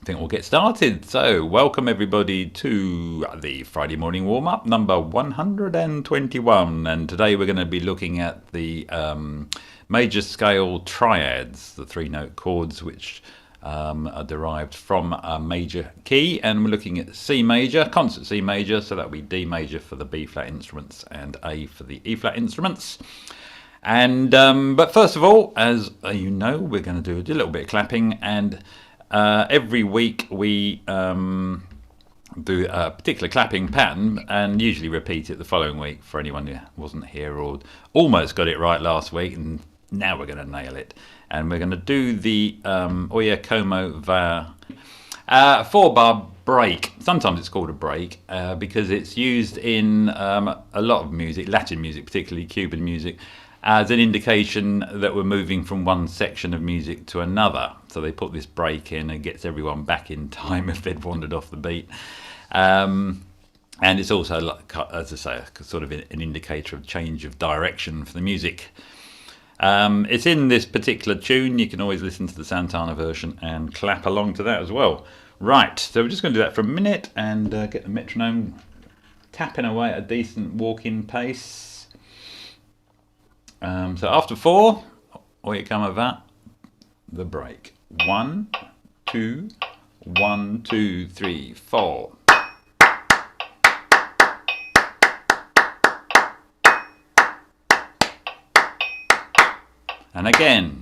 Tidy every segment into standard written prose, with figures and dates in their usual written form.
think we'll get started. So, welcome everybody to the Friday morning warm-up number 121, and today we're going to be looking at the major scale triads, the three-note chords which are derived from a major key, and we're looking at C major, concert C major, so that would be D major for the B flat instruments and A for the E flat instruments. And but first of all, as you know, we're going to do a little bit of clapping, and every week we do a particular clapping pattern and usually repeat it the following week for anyone who wasn't here or almost got it right last week, and now we're going to nail it. And we're going to do the Oye Como Va 4-bar break. Sometimes it's called a break because it's used in a lot of music, Latin music, particularly Cuban music, as an indication that we're moving from one section of music to another. So they put this break in and gets everyone back in time if they'd wandered off the beat. And it's also, like, as I say, sort of an indicator of change of direction for the music. It's in this particular tune. You can always listen to the Santana version and clap along to that as well. Right, so we're just going to do that for a minute and get the metronome tapping away at a decent walking pace. So after 4, Oye Como Va, the break. 1, 2, 1, 2, 3, 4. And again.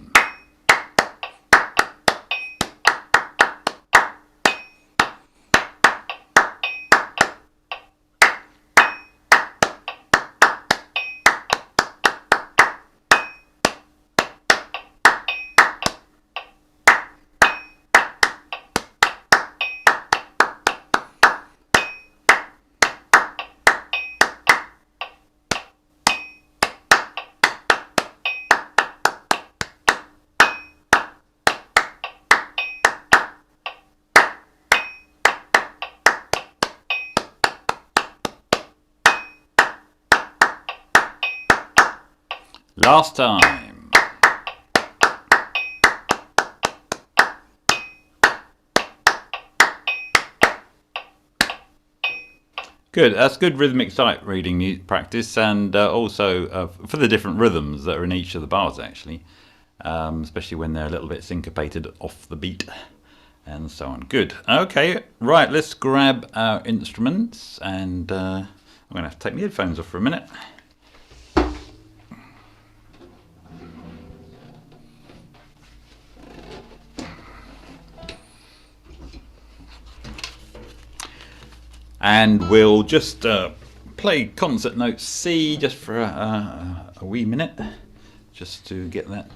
Last time. Good, that's good rhythmic sight reading practice, and also for the different rhythms that are in each of the bars, actually, especially when they're a little bit syncopated off the beat and so on. Good. Okay, right, let's grab our instruments, and I'm going to have to take my headphones off for a minute. And we'll just play concert note C just for a wee minute, just to get that,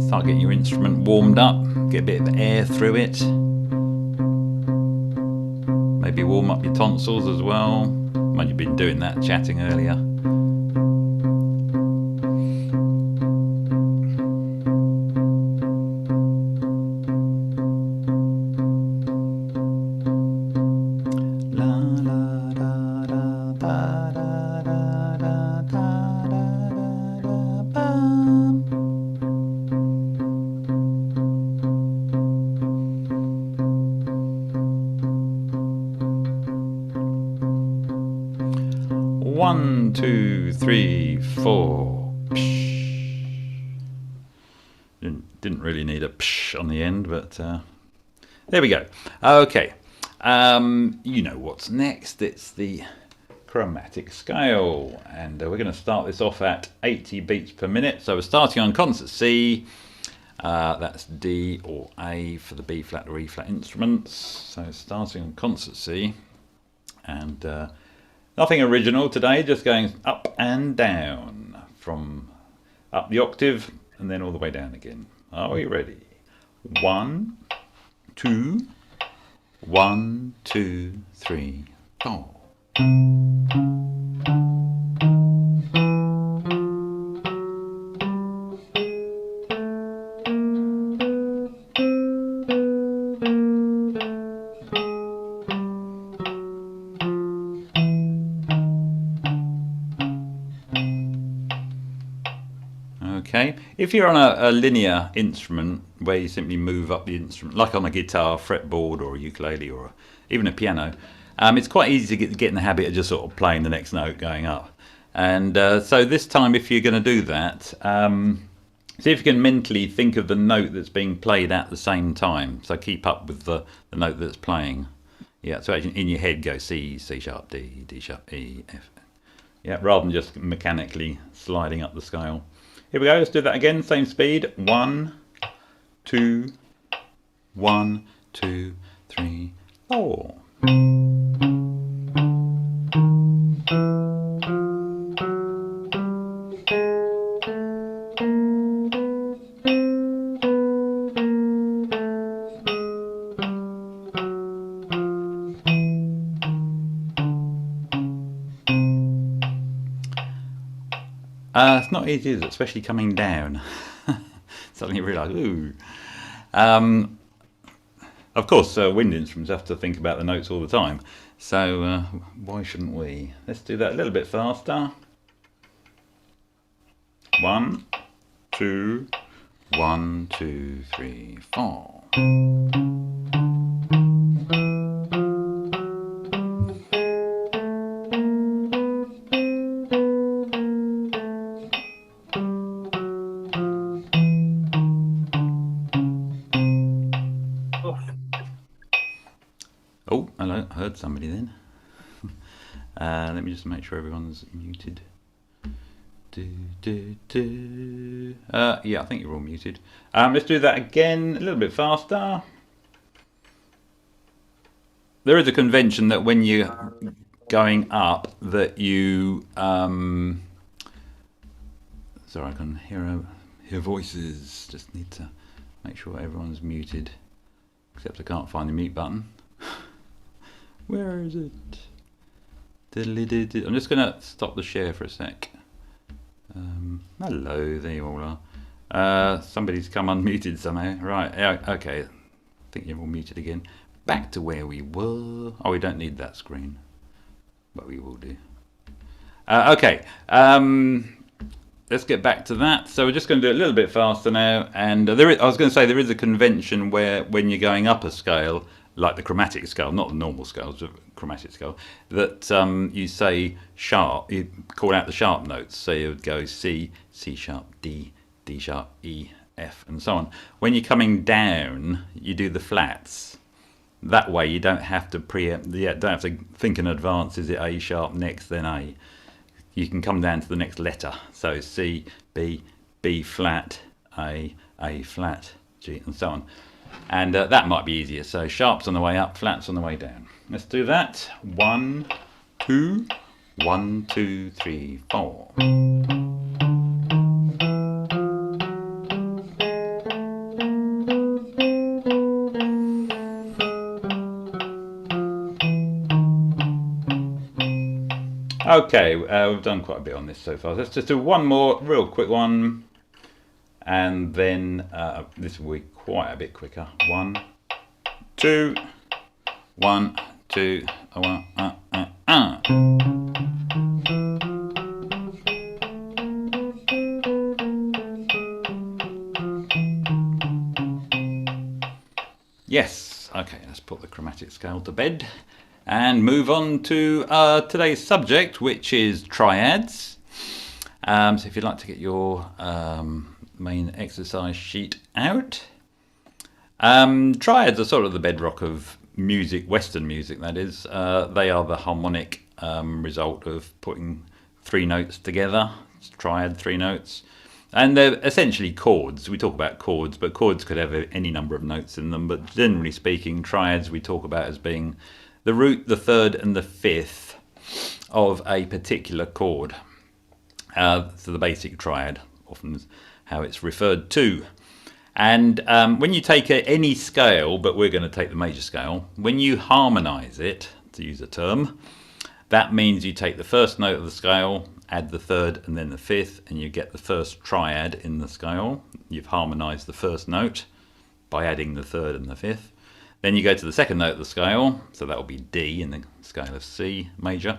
start getting your instrument warmed up, get a bit of air through it. Maybe warm up your tonsils as well. Well, you've been doing that, chatting earlier. One, 2, 3, 4. Psh. Didn't really need a psh on the end, but there we go. Okay, you know what's next. It's the chromatic scale, and we're going to start this off at 80 beats per minute. So we're starting on concert C. That's D or A for the B flat or E flat instruments. So starting on concert C, and nothing original today, just going up and down, from up the octave and then all the way down again. Are we ready? 1, 2, 1, 2, 3, 4. Okay, If you're on a linear instrument where you simply move up the instrument, like on a guitar, fretboard, or a ukulele, or even a piano, it's quite easy to get in the habit of just sort of playing the next note going up. And so this time, if you're going to do that, see if you can mentally think of the note that's being played at the same time. So keep up with the note that's playing. Yeah, so actually in your head go C, C sharp, D, D sharp, E, F. Yeah, rather than just mechanically sliding up the scale. Here we go, let's do that again, same speed. 1, 2, 1, 2, 3, 4. It's not easy, is it? Especially coming down. Suddenly you realise, ooh. Of course, wind instruments have to think about the notes all the time. So why shouldn't we? Let's do that a little bit faster. 1, 2, 1, 2, 3, 4. Oh, hello, I heard somebody then. Let me just make sure everyone's muted. Yeah, I think you're all muted. Let's do that again, a little bit faster. There is a convention that when you're going up that you... sorry, I can hear voices. Just need to make sure everyone's muted. Except I can't find the mute button. Where is it? I'm just going to stop the share for a sec. Hello, there you all are. Somebody's come unmuted somehow. Right, yeah, okay. I think you're all muted again. Back to where we were. Oh, we don't need that screen. But we will do. Okay, let's get back to that. So we're just going to do it a little bit faster now. And I was going to say there is a convention where when you're going up a scale, like the chromatic scale, not the normal scales, the chromatic scale, that you say sharp, you call out the sharp notes. So you would go C, C sharp, D, D sharp, E, F, and so on. When you're coming down, you do the flats. That way you don't have to don't have to think in advance, is it A sharp next, then A. You can come down to the next letter. So C, B, B flat, A flat, G, and so on. And that might be easier. So sharps on the way up, flats on the way down. Let's do that. 1, 2, 1, 2, 3, 4. Okay, we've done quite a bit on this so far. Let's just do one more real quick one. And then this will be quite a bit quicker. 1, 2, 1, 2, 1, Yes, okay, let's put the chromatic scale to bed and move on to today's subject, which is triads. So if you'd like to get your main exercise sheet out. Triads are sort of the bedrock of music, Western music that is. They are the harmonic result of putting 3 notes together. It's triad, 3 notes. And they're essentially chords. We talk about chords, but chords could have any number of notes in them. But generally speaking, triads we talk about as being the root, the third and the fifth of a particular chord. So the basic triad often is how it's referred to. And when you take any scale, but we're going to take the major scale, when you harmonize it, to use a term, that means you take the first note of the scale, add the third and then the fifth, and you get the first triad in the scale. You've harmonized the first note by adding the third and the fifth. Then you go to the second note of the scale, so that will be D in the scale of C major,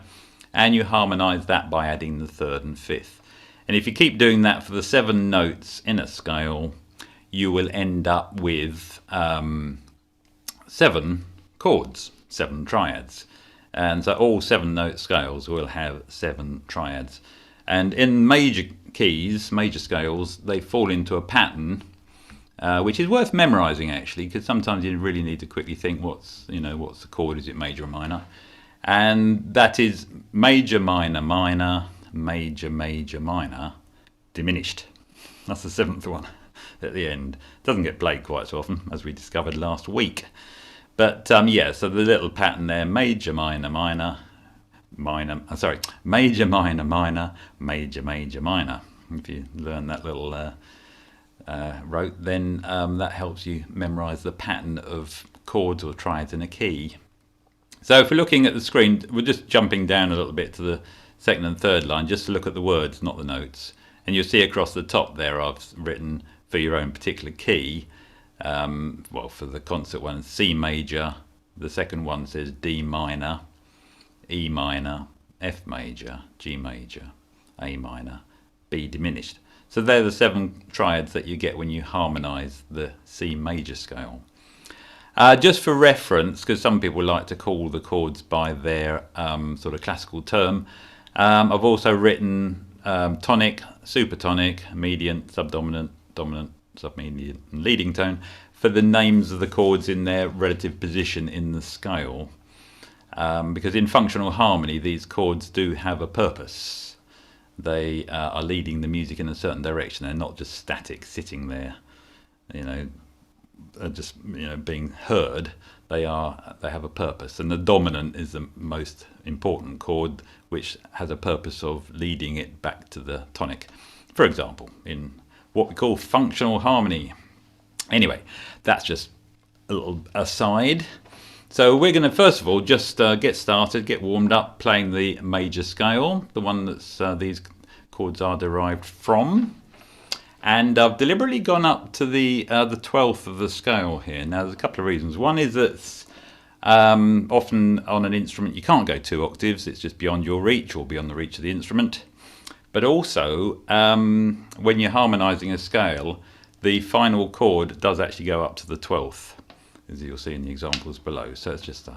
and you harmonize that by adding the third and fifth. And if you keep doing that for the 7 notes in a scale, you will end up with 7 chords, 7 triads. And so all 7 note scales will have 7 triads. And in major keys, major scales, they fall into a pattern, which is worth memorizing actually, because sometimes you really need to quickly think what's the chord, is it major or minor? And that is major, minor, minor, major, major, minor, diminished. That's the 7th one at the end. Doesn't get played quite so often, as we discovered last week. But yeah, so the little pattern there: major, minor, minor, minor. Major, minor, minor, major, major, minor. If you learn that little rote, then that helps you memorize the pattern of chords or triads in a key. So if we're looking at the screen, we're just jumping down a little bit to the 2nd and 3rd line, just to look at the words, not the notes. And you'll see across the top there I've written for your own particular key. Well, for the concert one, C major. The second one says D minor, E minor, F major, G major, A minor, B diminished. So they're the 7 triads that you get when you harmonize the C major scale. Just for reference, because some people like to call the chords by their sort of classical term, I've also written tonic, supertonic, median, subdominant, dominant, submedian, and leading tone for the names of the chords in their relative position in the scale. Because in functional harmony, these chords do have a purpose. They are leading the music in a certain direction. They're not just static, sitting there, just being heard. They have a purpose, and the dominant is the most important chord, which has a purpose of leading it back to the tonic, for example, in what we call functional harmony. Anyway, that's just a little aside. So we're going to first of all just get started, get warmed up playing the major scale, the one that's these chords are derived from. And I've deliberately gone up to the 12th of the scale here. Now there's a couple of reasons. One is that often on an instrument you can't go 2 octaves, it's just beyond your reach or beyond the reach of the instrument. But also when you're harmonizing a scale, the final chord does actually go up to the 12th, as you'll see in the examples below. So it's just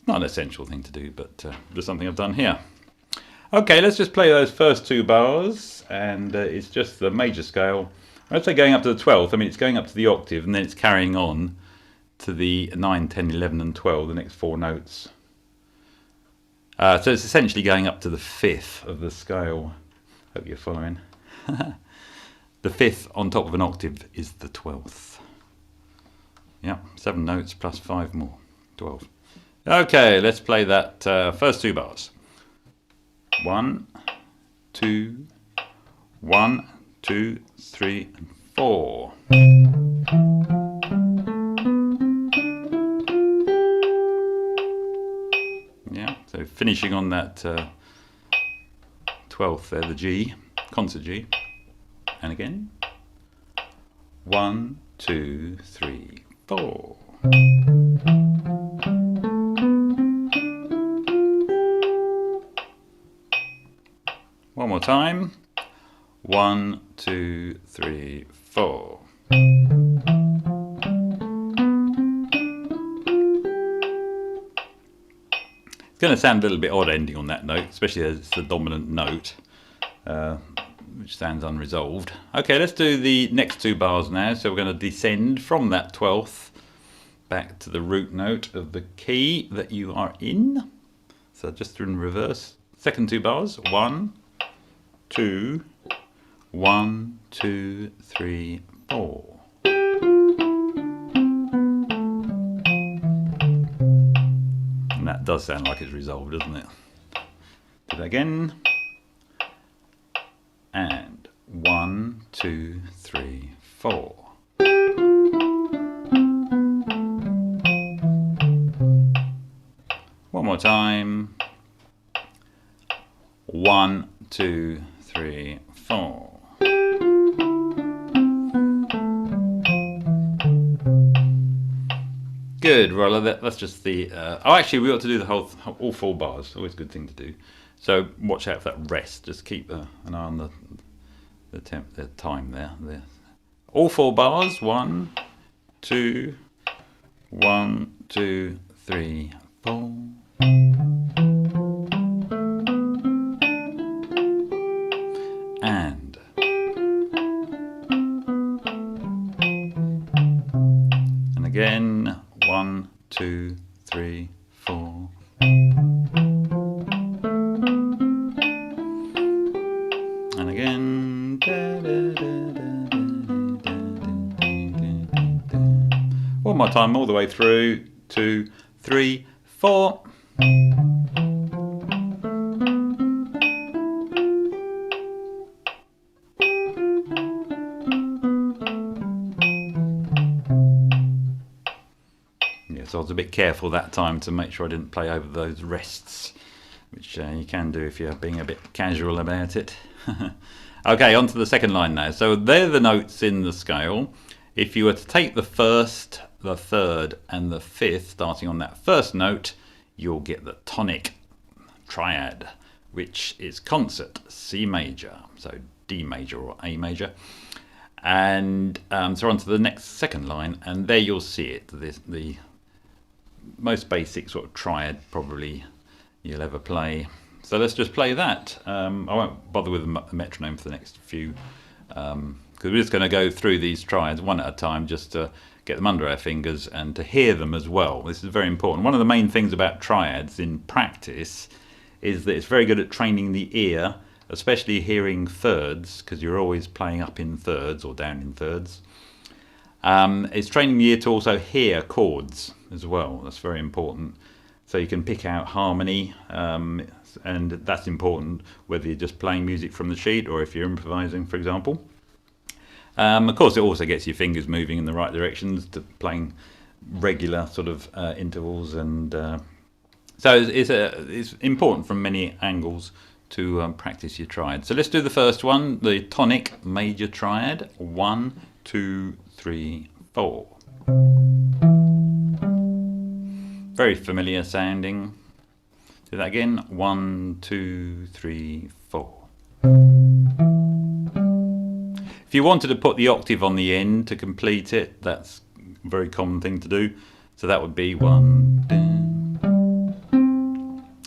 not an essential thing to do, but just something I've done here. Okay, let's just play those first 2 bars, and it's just the major scale. When I say going up to the 12th, I mean it's going up to the octave, and then it's carrying on to the 9, 10, 11 and 12, the next 4 notes. So it's essentially going up to the 5th of the scale. Hope you're following. The 5th on top of an octave is the 12th. Yeah, 7 notes plus 5 more, 12. Okay, let's play that first 2 bars. 1, 2, 1, 2, 3, and 4. Yeah, so finishing on that 12th there, the G, concert G. And again. 1, 2, 3, 4. One more time. 1, 2, 3, 4. It's going to sound a little bit odd ending on that note, especially as it's the dominant note, which sounds unresolved. Okay, let's do the next 2 bars now. So we're going to descend from that 12th back to the root note of the key that you are in. So just in reverse. Second 2 bars. 1, 2, 1, 2, 3, 4. And that does sound like it's resolved, doesn't it? Do that again. And 1, 2, 3, 4. One more time. 1, 2, 3, 4. Good, Roller. That's just the. Oh, actually, we ought to do the all 4 bars. Always a good thing to do. So watch out for that rest. Just keep an eye on the time there. All 4 bars. 1, 2, 1, 2, 3, 4. And again, 1, 2, 3, 4. And again. One more time, all the way through. 2, 3, 4. So I was a bit careful that time to make sure I didn't play over those rests, which you can do if you're being a bit casual about it. Okay, on to the second line now. So they're the notes in the scale. If you were to take the first, the third and the fifth, starting on that first note, you'll get the tonic triad, which is concert C major, so D major or A major. And so on to the next second line, and there you'll see it, the most basic sort of triad probably you'll ever play. So let's just play that. I won't bother with the metronome for the next few, because we're just going to go through these triads one at a time just to get them under our fingers and to hear them as well. This is very important. One of the main things about triads in practice is that it's very good at training the ear, especially hearing thirds, because you're always playing up in thirds or down in thirds. It's training the ear to also hear chords as well. That's very important. So you can pick out harmony, and that's important whether you're just playing music from the sheet or if you're improvising, for example. Of course, it also gets your fingers moving in the right directions to playing regular sort of intervals, and so it's important from many angles to practice your triad. So let's do the first one, the tonic major triad. 1, 2, 3, 4. Very familiar sounding. Do that again. 1, 2, 3, 4. If you wanted to put the octave on the end to complete it, that's a very common thing to do. So that would be 1,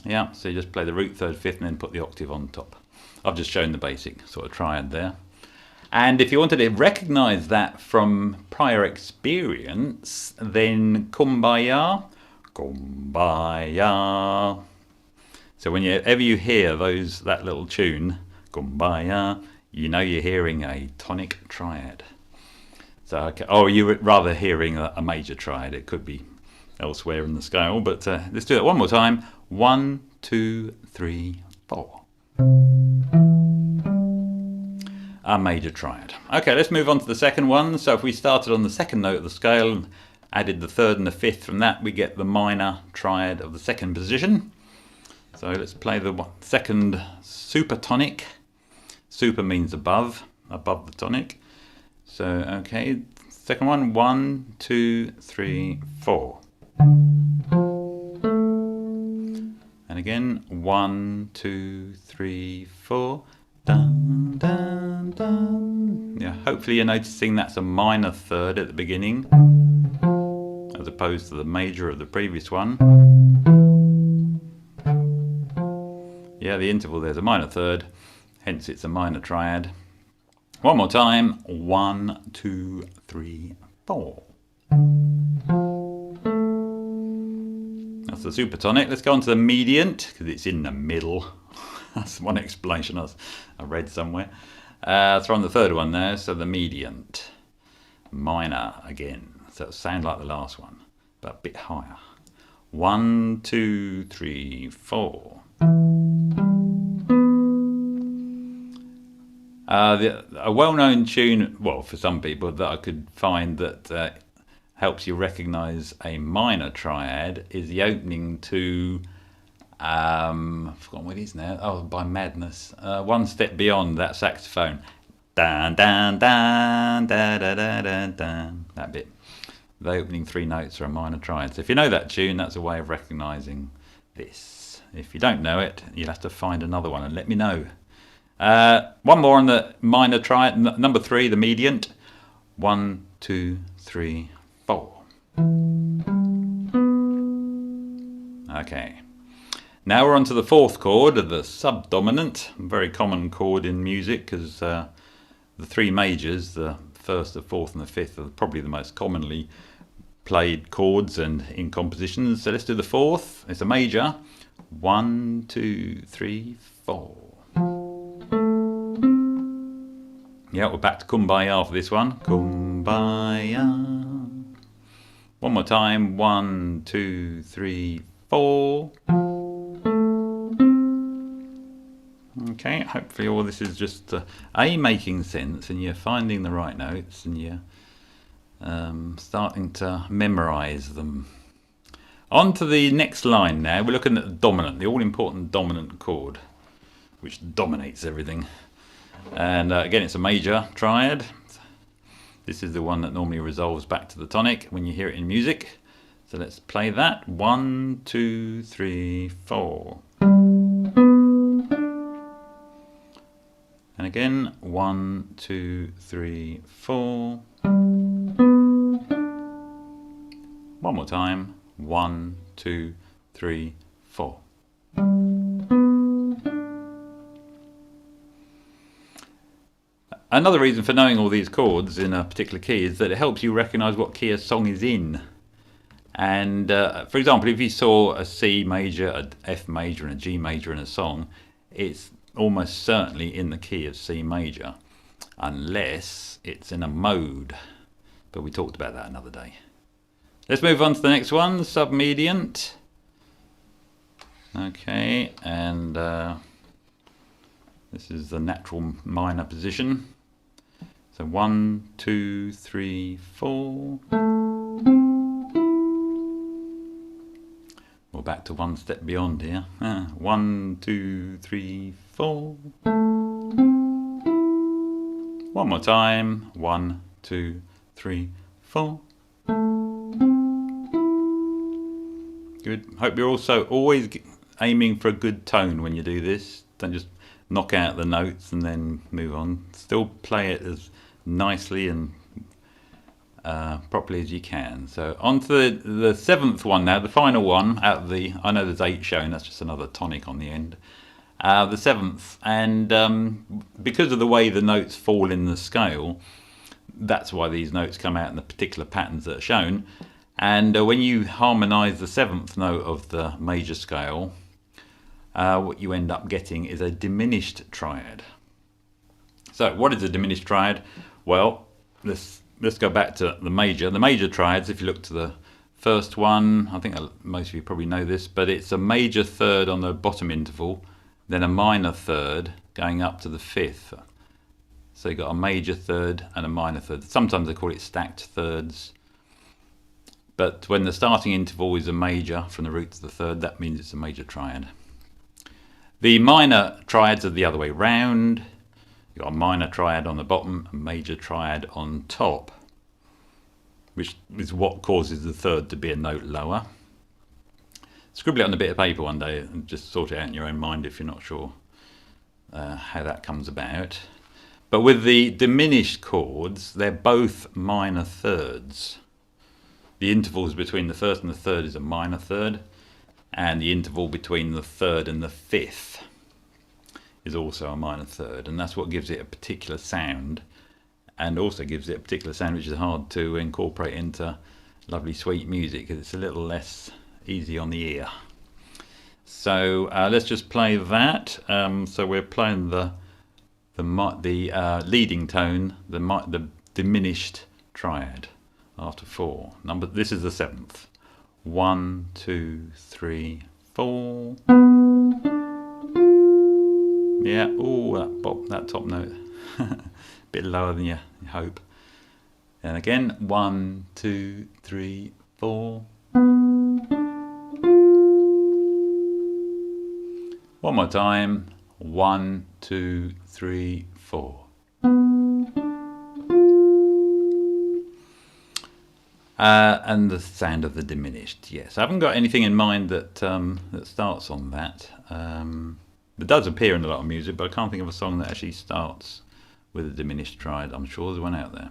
2. Yeah, so you just play the root, third, fifth, and then put the octave on top. I've just shown the basic sort of triad there. And if you wanted to recognize that from prior experience, then kumbaya, kumbaya. So whenever you hear that little tune, kumbaya, you know you're hearing a tonic triad. So, okay, or you're rather hearing a major triad. It could be elsewhere in the scale, but let's do that one more time. 1, 2, 3, 4. A major triad. Okay, let's move on to the second one. So if we started on the second note of the scale and added the third and the fifth from that, we get the minor triad of the second position. So let's play the second supertonic. Super means above the tonic. So, okay, second one, 1, 2, 3, 4. And again, 1, 2, 3, 4. Dun, dun, dun. Yeah, hopefully you're noticing that's a minor third at the beginning, as opposed to the major of the previous one. Yeah, the interval there's a minor third, hence it's a minor triad. One more time. 1, 2, 3, 4. That's the supertonic. Let's go on to the mediant, because it's in the middle. That's one explanation I read somewhere. So on the third one there, so the mediant. Minor again. So it'll sound like the last one, but a bit higher. 1, 2, 3, 4. A well-known tune, well, for some people, that I could find that helps you recognise a minor triad is the opening to, I've forgotten what it is now, oh, by Madness. One Step Beyond, that saxophone. Dan, dan, dan, da, da, da, da, dan. That bit. The opening 3 notes are a minor triad. So if you know that tune, that's a way of recognising this. If you don't know it, you'll have to find another one and let me know. One more on the minor triad, number 3, the mediant. 1, 2, 3, 4. Okay. Now we're on to the 4th chord, the subdominant, a very common chord in music, because the 3 majors, the 1st, the 4th and the 5th, are probably the most commonly played chords and in compositions. So let's do the 4th. It's a major. 1, 2, 3, 4. Yeah, we're back to Kumbaya for this one. Kumbaya. One more time. 1, 2, 3, 4. Okay, hopefully all this is just making sense and you're finding the right notes and you're starting to memorize them. On to the next line now. We're looking at the dominant, the all-important dominant chord, which dominates everything. And again, it's a major triad. This is the one that normally resolves back to the tonic when you hear it in music. So let's play that. 1, 2, 3, 4. And again, 1, 2, 3, 4. One more time. 1, 2, 3, 4. Another reason for knowing all these chords in a particular key is that it helps you recognize what key a song is in. And for example, if you saw a C major, an F major and a G major in a song, it's almost certainly in the key of C major, unless it's in a mode. But we talked about that another day. Let's move on to the next one, the submediant. Okay, and this is the natural minor position. So 1, 2, 3, 4. We're back to one step beyond here. 1, 2, 3, 4. One more time. 1, 2, 3, 4. Good. Hope you're also always aiming for a good tone when you do this. Don't just knock out the notes and then move on. Still play it as nicely and properly as you can. So on to the 7th one now, the final one out of the, I know there's 8 shown, that's just another tonic on the end. The 7th, and because of the way the notes fall in the scale, that's why these notes come out in the particular patterns that are shown. And when you harmonize the 7th note of the major scale, what you end up getting is a diminished triad. So what is a diminished triad? Well, let's go back to the major. The major triads, if you look to the first one, I think most of you probably know this, but it's a major third on the bottom interval, then a minor third going up to the 5th. So you've got a major third and a minor third. Sometimes they call it stacked thirds. But when the starting interval is a major from the root to the third, that means it's a major triad. The minor triads are the other way round. You've got a minor triad on the bottom, a major triad on top, which is what causes the third to be a note lower. Scribble it on a bit of paper one day and just sort it out in your own mind if you're not sure how that comes about. But with the diminished chords, they're both minor thirds. The intervals between the 1st and the 3rd is a minor third, and the interval between the 3rd and the 5th is also a minor third, and that's what gives it a particular sound, and also gives it a particular sound which is hard to incorporate into lovely sweet music because it's a little less easy on the ear. So let's just play that. So we're playing the leading tone, the diminished triad after 4. This is the 7th. 1, 2, 3, 4. Yeah, oh, that top note. A bit lower than you hope. And again, 1, 2, 3, 4. One more time. 1, 2, 3, 4. And the sound of the diminished. Yes, I haven't got anything in mind that that starts on that. It does appear in a lot of music, but I can't think of a song that actually starts with a diminished triad. I'm sure there's one out there.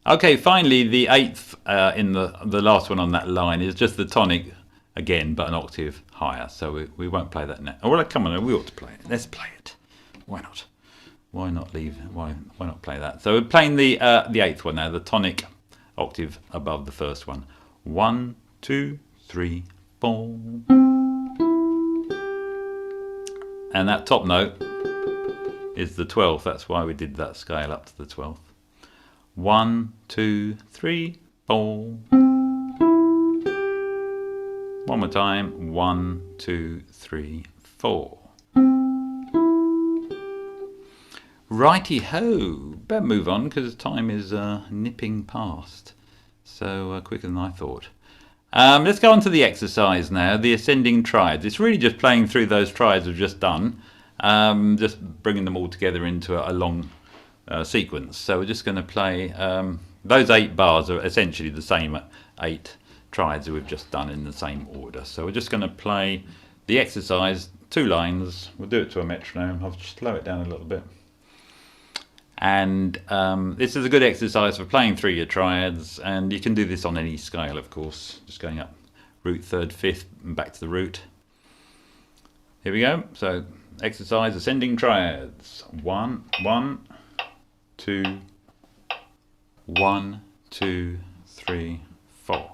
Okay, finally, the eighth in the last one on that line is just the tonic again, but an octave higher. So we won't play that now. Oh, well, come on, we ought to play it. Let's play it. Why not? Why not leave? Why not play that? So we're playing the eighth one now, the tonic octave above the first one. 1, 2, 3, 4. And that top note is the 12th. That's why we did that scale up to the 12th. 1, 2, 3, 4. One more time. 1, 2, 3, 4. Righty ho. Better move on because time is nipping past. So quicker than I thought. Let's go on to the exercise now, the ascending triads. It's really just playing through those triads we've just done, just bringing them all together into a long sequence. So we're just going to play, those 8 bars are essentially the same 8 triads that we've just done in the same order. So we're just going to play the exercise, 2 lines. We'll do it to a metronome. I'll just slow it down a little bit. And this is a good exercise for playing through your triads, and you can do this on any scale, of course, just going up root, 3rd, 5th and back to the root. Here we go. So exercise ascending triads. 1, 1, 2, 1, 2, 3, 4.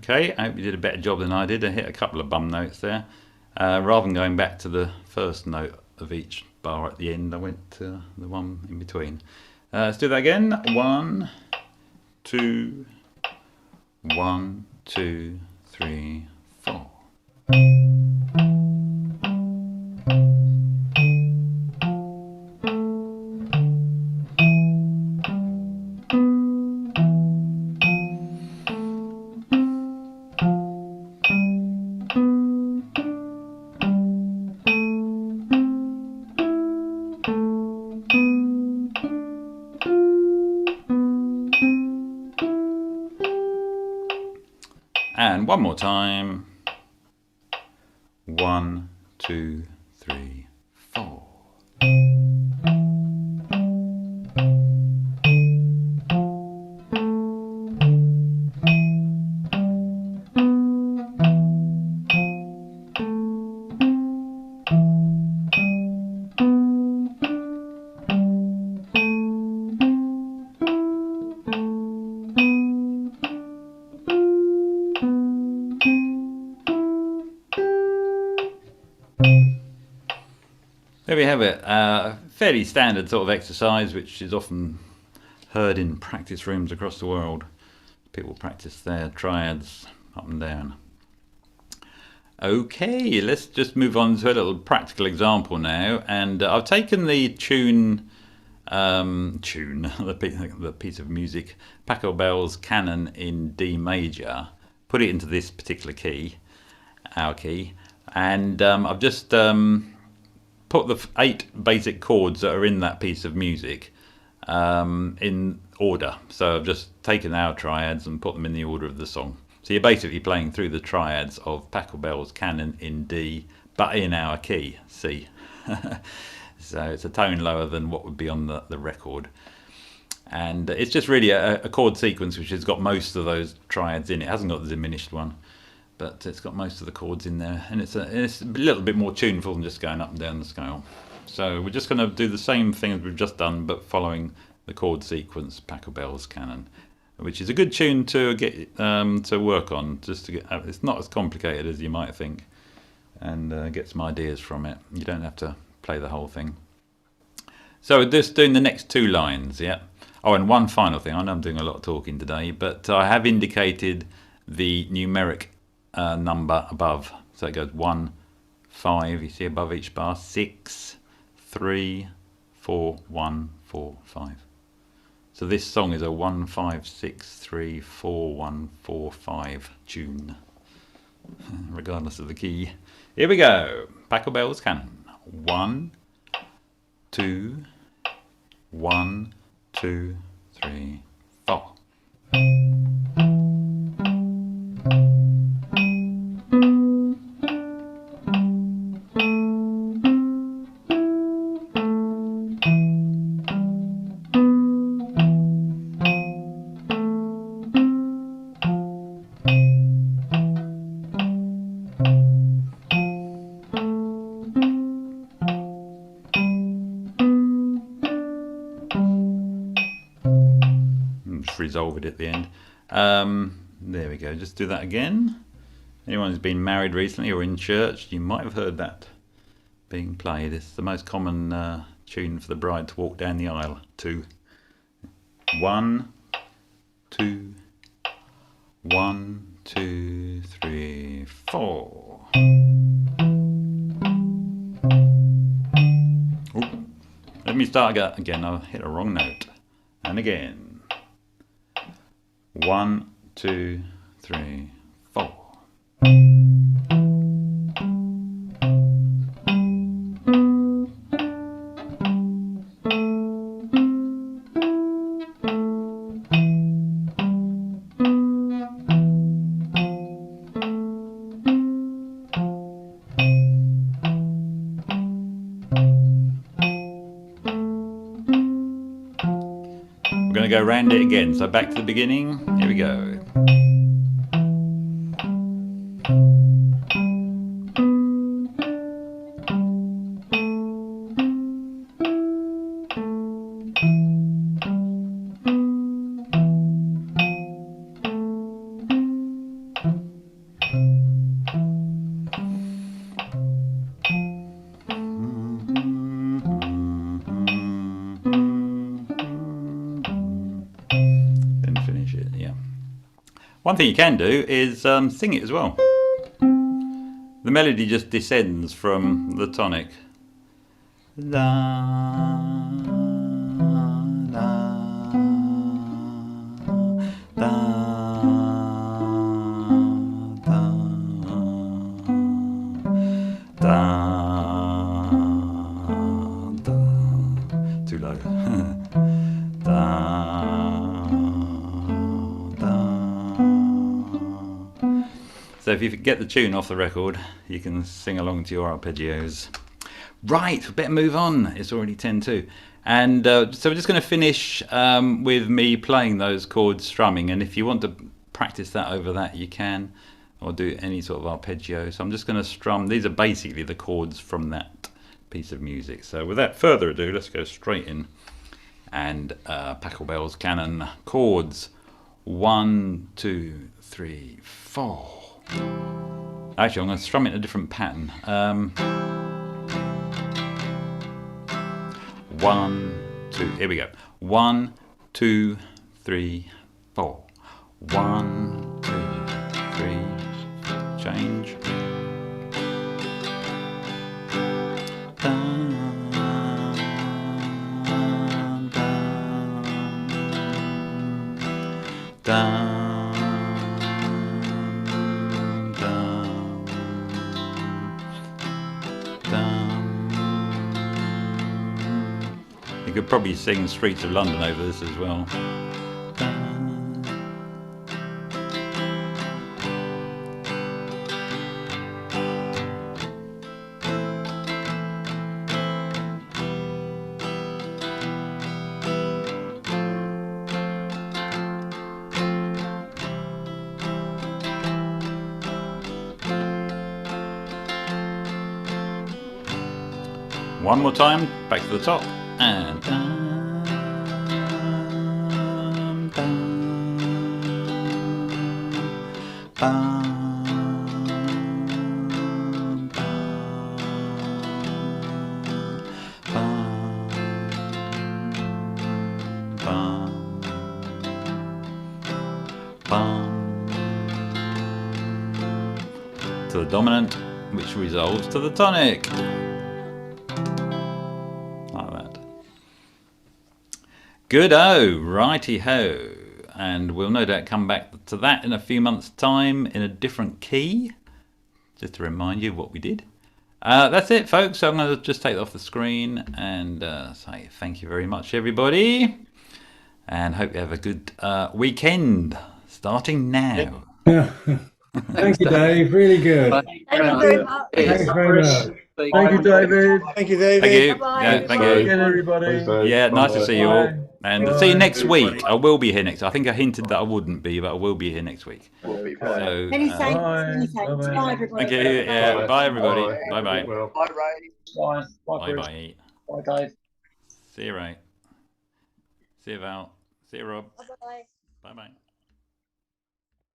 Okay, I hope you did a better job than I did. I hit a couple of bum notes there. Rather than going back to the first note of each bar at the end, I went to the one in between. Let's do that again. 1, 2, 1, 2, 3, 4. And one more time. 1, 2, 3, 4. There we have it, fairly standard sort of exercise which is often heard in practice rooms across the world. People practice their triads up and down. Okay, let's just move on to a little practical example now, and I've taken the the piece of music, Pachelbel's Canon in D major, put it into this particular key, our key, and I've just put the 8 basic chords that are in that piece of music in order. So I've just taken our triads and put them in the order of the song. So you're basically playing through the triads of Pachelbel's Canon in D, but in our key, C. So it's a tone lower than what would be on the record. And it's just really a chord sequence which has got most of those triads in it. It hasn't got the diminished one, but it's got most of the chords in there, and it's a little bit more tuneful than just going up and down the scale. So we're just going to do the same thing as we've just done, but following the chord sequence, Pachelbel's Canon, which is a good tune to get to work on. Just to get, it's not as complicated as you might think, and get some ideas from it. You don't have to play the whole thing. So we're just doing the next 2 lines, yeah. Oh, and one final thing. I know I'm doing a lot of talking today, but I have indicated the numeric number above. So it goes 1, 5, you see above each bar, 6, 3 4 1 4 5. So this song is a 1 5 6 3 4 1 4 5 tune, regardless of the key. Here we go. Pachelbel's Canon. 1 2 1 2 3 4. Resolve it at the end. There we go. Just do that again. Anyone who's been married recently or in church, you might have heard that being played. It's the most common tune for the bride to walk down the aisle to. 1 2 1 2 3 4. Ooh. Let me start again. I hit a wrong note. And again. 1 2 3 4. We're going to go round it again, so back to the beginning. Here we go. One thing you can do is sing it as well. The melody just descends from the tonic. La, la, da, da, da, da. Too low. Da. So if you get the tune off the record, you can sing along to your arpeggios. Right, we better move on. It's already 10:02. And so we're just going to finish with me playing those chords strumming. And if you want to practice that over that, you can, or do any sort of arpeggio. So I'm just going to strum. These are basically the chords from that piece of music. So without further ado, let's go straight in. And Pachelbel's Canon chords. 1 2 3 4. Actually, I'm going to strum it in a different pattern. 1 2. Here we go. 1 2 3 4. 1 2 3. Change. Down. You could probably sing Streets of London over this as well. One more time, back to the top, and dum, dum, bum, bum, bum, bum, to the dominant, which resolves to the tonic. Good-o, righty-ho. And we'll no doubt come back to that in a few months' time in a different key, just to remind you what we did. That's it, folks. So I'm going to just take it off the screen and say thank you very much, everybody. And hope you have a good weekend, starting now. Thank you, Dave. Really good. Thank you very much. Thanks very much. Thank you, David. Thank you, David. Thank you. Bye-bye, Yeah, thank everybody. you. Again, everybody. Yeah, nice to see you all. And Bye. see you next week. I will be here next. I think I hinted that I wouldn't be, but I will be here next week. So, Many thanks. Bye. Many thanks. Bye-bye. Bye, everybody. thank you. Yeah, bye everybody. Bye bye. Bye, Ray. Bye. Bye bye. Bye, Dave. See you, Ray. See you, Val. See you, Rob. Bye-bye. Bye bye.